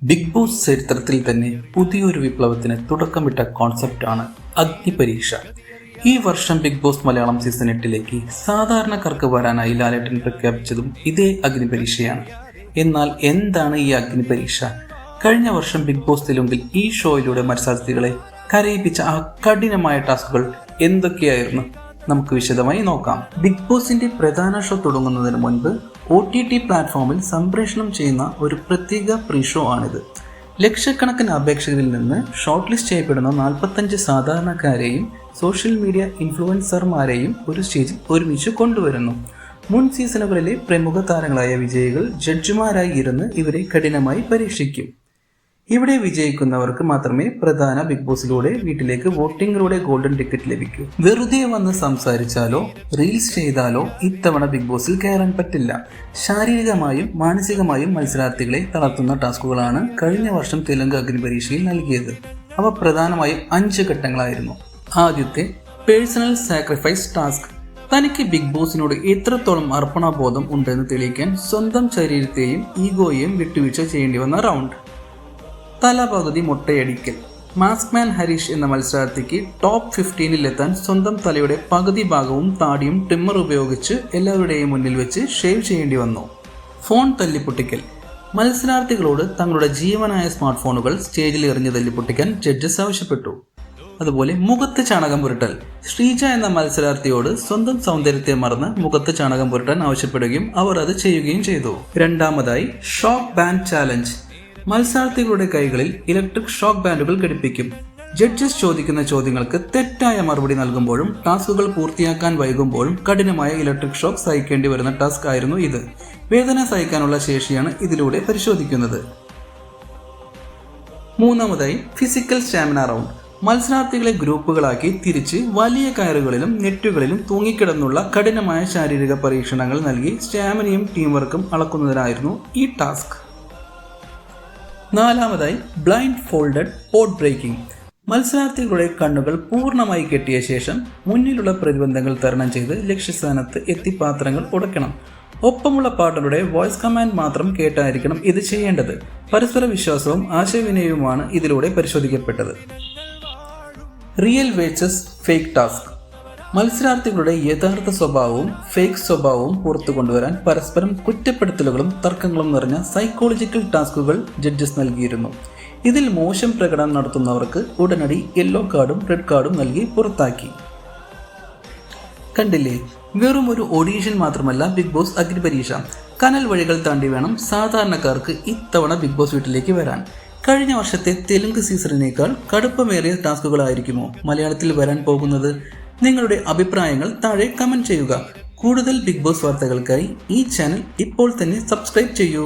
Big boss ചരിത്രത്തിൽ തന്നെ പുതിയൊരു വിപ്ലവത്തിന് തുടക്കമിട്ട കോൺസെപ്റ്റാണ് അഗ്നിപരീക്ഷ. ഈ വർഷം ബിഗ് ബോസ് മലയാളം സീസൺ 8 സാധാരണക്കാർക്ക് വരാനായി ലാലേട്ടൻ പ്രഖ്യാപിച്ചതും ഇതേ അഗ്നിപരീക്ഷയാണ്. എന്നാൽ എന്താണ് ഈ അഗ്നിപരീക്ഷ? കഴിഞ്ഞ വർഷം ബിഗ് ബോസ് തെലുങ്കിൽ ഈ ഷോയിലൂടെ മത്സരാർത്ഥികളെ കരയിപ്പിച്ച ആ കഠിനമായ ടാസ്കുകൾ എന്തൊക്കെയായിരുന്നു? നമുക്ക് വിശദമായി നോക്കാം. ബിഗ് ബോസിന്റെ പ്രധാന ഷോ തുടങ്ങുന്നതിന് മുൻപ് OTT പ്ലാറ്റ്ഫോമിൽ സംപ്രേഷണം ചെയ്യുന്ന ഒരു പ്രത്യേക പ്രീ ഷോ ആണിത്. ലക്ഷക്കണക്കിന് അപേക്ഷകരിൽ നിന്ന് ഷോർട്ട് ലിസ്റ്റ് ചെയ്യപ്പെടുന്ന 45 സാധാരണക്കാരെയും സോഷ്യൽ മീഡിയ ഇൻഫ്ലുവൻസർമാരെയും ഒരു സ്റ്റേജിൽ ഒരുമിച്ച് കൊണ്ടുവരുന്നു. മുൻ സീസണുകളിലെ പ്രമുഖ താരങ്ങളായ വിജയികൾ ജഡ്ജിമാരായി ഇരുന്ന് ഇവരെ കഠിനമായി പരീക്ഷിക്കും. ഇവിടെ വിജയിക്കുന്നവർക്ക് മാത്രമേ പ്രധാന ബിഗ് ബോസിലൂടെ വീട്ടിലേക്ക് വോട്ടിങ്ങിലൂടെ ഗോൾഡൻ ടിക്കറ്റ് ലഭിക്കൂ. വെറുതെ വന്ന് സംസാരിച്ചാലോ റീൽസ് ചെയ്താലോ ഇത്തവണ ബിഗ് ബോസിൽ കയറാൻ പറ്റില്ല. ശാരീരികമായും മാനസികമായും മത്സരാർത്ഥികളെ തളർത്തുന്ന ടാസ്കുകളാണ് കഴിഞ്ഞ വർഷം തെലുങ്ക് അഗ്നിപരീക്ഷയിൽ നൽകിയത്. അവ പ്രധാനമായും 5 ഘട്ടങ്ങളായിരുന്നു. ആദ്യത്തെ പേഴ്സണൽ സാക്രിഫൈസ് ടാസ്ക്. തനിക്ക് ബിഗ് ബോസിനോട് എത്രത്തോളം അർപ്പണബോധം ഉണ്ടെന്ന് തെളിയിക്കാൻ സ്വന്തം ശരീരത്തെയും ഈഗോയെയും വിട്ടുവീഴ്ച ചെയ്യേണ്ടി വന്ന റൗണ്ട്. തലപകുതി മുട്ടയടിക്കൽ. മാസ്ക്മാൻ ഹരീഷ് എന്ന മത്സരാർത്ഥിക്ക് ടോപ്പ് 15 എത്താൻ സ്വന്തം തലയുടെ പകുതി ഭാഗവും താടിയും ട്രിമ്മർ ഉപയോഗിച്ച് എല്ലാവരുടെയും മുന്നിൽ വെച്ച് ഷേവ് ചെയ്യേണ്ടി വന്നു. ഫോൺ തല്ലിപ്പൊട്ടിക്കൽ. മത്സരാർത്ഥികളോട് തങ്ങളുടെ ജീവനായ സ്മാർട്ട് ഫോണുകൾ സ്റ്റേജിൽ എറിഞ്ഞ് തല്ലിപ്പൊട്ടിക്കാൻ ജഡ്ജസ് ആവശ്യപ്പെട്ടു. അതുപോലെ മുഖത്ത് ചാണകം പുരട്ടൽ. ശ്രീജ എന്ന മത്സരാർത്ഥിയോട് സ്വന്തം സൗന്ദര്യത്തെ മറന്ന് മുഖത്ത് ചാണകം പുരട്ടാൻ ആവശ്യപ്പെടുകയും അവർ അത് ചെയ്യുകയും ചെയ്തു. രണ്ടാമതായി ഷോക്ക് ബാൻഡ് ചാലഞ്ച്. മത്സരാർത്ഥികളുടെ കൈകളിൽ ഇലക്ട്രിക് ഷോക്ക് ബാൻഡുകൾ ഘടിപ്പിക്കും. ജഡ്ജസ് ചോദിക്കുന്ന ചോദ്യങ്ങൾക്ക് തെറ്റായ മറുപടി നൽകുമ്പോഴും ടാസ്കുകൾ പൂർത്തിയാക്കാൻ വൈകുമ്പോഴും കഠിനമായ ഇലക്ട്രിക് ഷോക്ക് സഹിക്കേണ്ടി വരുന്ന ടാസ്ക് ആയിരുന്നു ഇത്. വേദന സഹിക്കാനുള്ള ശേഷിയാണ് ഇതിലൂടെ പരിശോധിക്കുന്നത്. മൂന്നാമതായി ഫിസിക്കൽ സ്റ്റാമിന റൗണ്ട്. മത്സരാർത്ഥികളെ ഗ്രൂപ്പുകളാക്കി തിരിച്ച് വലിയ കയറുകളിലും നെറ്റുകളിലും തൂങ്ങിക്കിടന്നുള്ള കഠിനമായ ശാരീരിക പരീക്ഷണങ്ങൾ നൽകി സ്റ്റാമിനയും ടീം വർക്കും അളക്കുന്നതിനായിരുന്നു ഈ ടാസ്ക്. നാലാമതായി ബ്ലൈൻഡ് ഫോൾഡഡ് പോട്ട് ബ്രേക്കിംഗ്. മത്സരാർത്ഥികളുടെ കണ്ണുകൾ പൂർണ്ണമായി കെട്ടിയ ശേഷം മുന്നിലുള്ള പ്രതിബന്ധങ്ങൾ തരണം ചെയ്ത് ലക്ഷ്യസ്ഥാനത്ത് എത്തി പാത്രങ്ങൾ ഉടയ്ക്കണം. ഒപ്പമുള്ള പാർട്ണറുടെ വോയിസ് കമാൻഡ് മാത്രം കേട്ടായിരിക്കണം ഇത് ചെയ്യേണ്ടത്. പരസ്പര വിശ്വാസവും ആശയവിനിമയവുമാണ് ഇതിലൂടെ പരിശോധിക്കപ്പെട്ടത്. Real versus fake task. മത്സരാർത്ഥികളുടെ യഥാർത്ഥ സ്വഭാവവും ഫേക്ക് സ്വഭാവവും പുറത്തു കൊണ്ടുവരാൻ പരസ്പരം കുറ്റപ്പെടുത്തലുകളും തർക്കങ്ങളും നിറഞ്ഞ സൈക്കോളജിക്കൽ ടാസ്കുകൾ ജഡ്ജസ് നൽകിയിരുന്നു. ഇതിൽ മോശം പ്രകടനം നടത്തുന്നവർക്ക് ഉടനടി യെല്ലോ കാർഡും റെഡ് കാർഡും നൽകി പുറത്താക്കി. കണ്ടില്ലേ, വെറും ഒരു ഓഡീഷൻ മാത്രമല്ല ബിഗ് ബോസ് അഗ്നിപരീക്ഷ. കനൽ വഴികൾ താണ്ടി വേണം സാധാരണക്കാർക്ക് ഇത്തവണ ബിഗ് ബോസ് വീട്ടിലേക്ക് വരാൻ. കഴിഞ്ഞ വർഷത്തെ തെലുങ്ക് സീസണിനേക്കാൾ കടുപ്പമേറിയ ടാസ്കുകളായിരിക്കുമോ മലയാളത്തിൽ വരാൻ പോകുന്നത്? നിങ്ങളുടെ അഭിപ്രായങ്ങൾ താഴെ കമന്റ് ചെയ്യുക. കൂടുതൽ ബിഗ് ബോസ് വാർത്തകൾക്കായി ഈ ചാനൽ ഇപ്പോൾ തന്നെ സബ്സ്ക്രൈബ് ചെയ്യൂ.